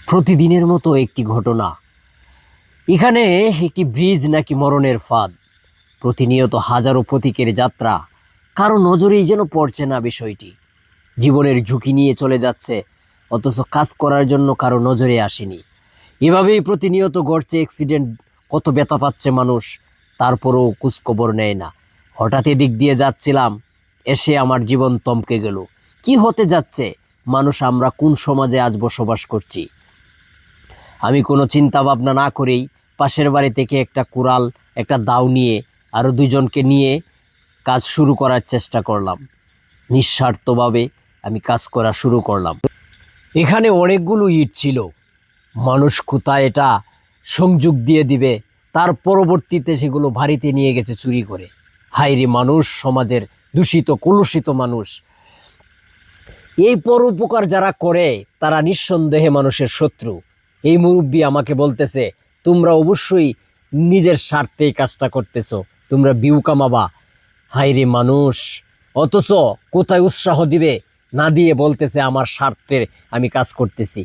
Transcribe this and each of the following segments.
প্রতিদিনের মতো একটি ঘটনা। এখানে একটি ব্রিজ নাকি মরণের ফাঁদ। প্রতিনিয়ত হাজারো প্রতীকের যাত্রা, কারো নজরেই যেন পড়ছে না বিষয়টি। জীবনের ঝুঁকি নিয়ে চলে যাচ্ছে, অথচ কাজ করার জন্য কারো নজরে আসেনি। এভাবেই প্রতিনিয়ত ঘটছে অ্যাক্সিডেন্ট, কত ব্যথা পাচ্ছে মানুষ, তারপরেও খোঁজখবর নেয় না। হঠাৎ এদিক দিয়ে যাচ্ছিলাম, এসে আমার জীবন থমকে গেল। কি হতে যাচ্ছে? মানুষ আমরা কোন সমাজে আজ বসবাস করছি? আমি কোনো চিন্তা ভাবনা না করেই পাশের বাড়ি থেকে একটা কুড়াল, একটা দাও নিয়ে আরও দুজনকে নিয়ে কাজ শুরু করার চেষ্টা করলাম। নিঃস্বার্থভাবে আমি কাজ করা শুরু করলাম। এখানে অনেকগুলো ইট ছিল। মানুষ কোথায় এটা সংযোগ দিয়ে দিবে, তার পরবর্তীতে সেগুলো বাড়িতে নিয়ে গেছে চুরি করে। হায়রে মানুষ, সমাজের দূষিত কলুষিত মানুষ। এই পরোপকার যারা করে তারা নিঃসন্দেহে মানুষের শত্রু। এই মুরব্বী আমাকে বলতেছে, তোমরা অবশ্যই নিজের স্বার্থে এই কাজটা করতেছো, তোমরা ভিউ কামাবা। হায়রে মানুষ, অথচ কোথায় উৎসাহ দিবে না দিয়ে বলতেছে আমার স্বার্থে আমি কাজ করতেছি।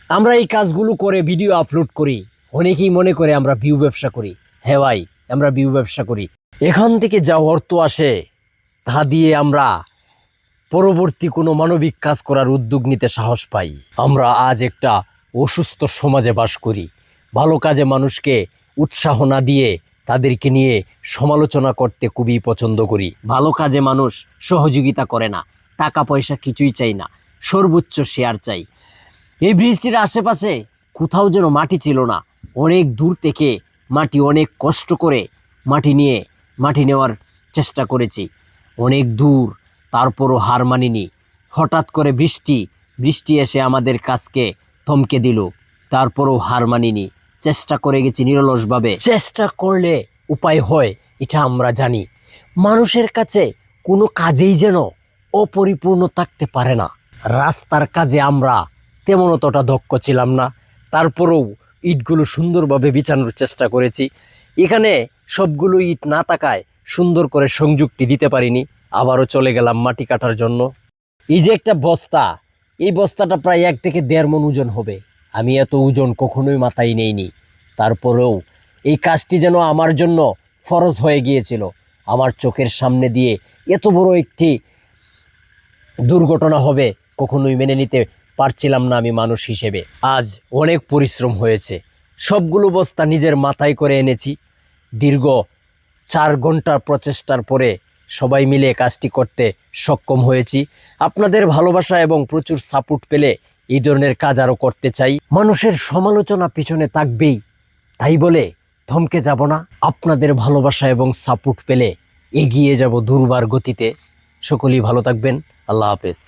আমরা এই কাজগুলো করে ভিডিও আপলোড করি, অনেকেই মনে করে আমরা ভিউ ব্যবসা করি। হ্যাঁ ভাই, আমরা ভিউ ব্যবসা করি। এখান থেকে যা অর্থ আসে তা দিয়ে আমরা পরবর্তী কোনো মানবিক কাজ করার উদ্যোগ নিতে সাহস পাই। আমরা আজ একটা অসুস্থ সমাজে বাস করি। ভালো কাজে মানুষকে উৎসাহ না দিয়ে তাদেরকে নিয়ে সমালোচনা করতে খুবই পছন্দ করি। ভালো কাজে মানুষ সহযোগিতা করে না, টাকা পয়সা কিছুই চাই না, সর্বোচ্চ শেয়ার চাই। এই ব্রিজটির আশেপাশে কোথাও যেন মাটি ছিল না। অনেক দূর থেকে মাটি, অনেক কষ্ট করে মাটি নেওয়ার চেষ্টা করেছি, অনেক দূর, তারপরও হার মানিনি। হঠাৎ করে বৃষ্টি এসে আমাদের কাজকে থমকে দিল, তারপরও হার মানিনি। চেষ্টা করে গেছি নিরলসভাবে। চেষ্টা করলে উপায় হয়, এটা আমরা জানি। মানুষের কাছে কোনো কাজেই যেন অপরিপূর্ণ থাকতে পারে না। রাস্তার কাজে আমরা তেমন অতটা দক্ষ ছিলাম না, তারপরেও ইটগুলো সুন্দরভাবে বিছানোর চেষ্টা করেছি। এখানে সবগুলো ইট না থাকায় সুন্দর করে সংযুক্তি দিতে পারিনি। আবারও চলে গেলাম মাটি কাটার জন্য। এই যে একটা বস্তা, এই বস্তাটা প্রায় 1 থেকে 1.5 মণ ওজন হবে। আমি এত ওজন কখনোই মাথায় নেইনি, তারপরেও এই কাজটি যেন আমার জন্য ফরজ হয়ে গিয়েছিল। আমার চোখের সামনে দিয়ে এত বড় একটি দুর্ঘটনা হবে কখনোই মেনে নিতে পারছিলাম না আমি মানুষ হিসেবে। আজ অনেক পরিশ্রম হয়েছে, সবগুলো বস্তা নিজের মাথায় করে এনেছি। দীর্ঘ 4 ঘন্টার প্রচেষ্টার পরে সবাই মিলে কাজটি করতে সক্ষম হয়েছি। আপনাদের ভালোবাসা এবং প্রচুর সাপোর্ট পেলে এই ধরনের কাজ আরও করতে চাই। মানুষের সমালোচনা পিছনে থাকবেই, তাই বলে থমকে যাব না। আপনাদের ভালোবাসা এবং সাপোর্ট পেলে এগিয়ে যাব দুর্বার গতিতে। সকলেই ভালো থাকবেন। আল্লাহ হাফেজ।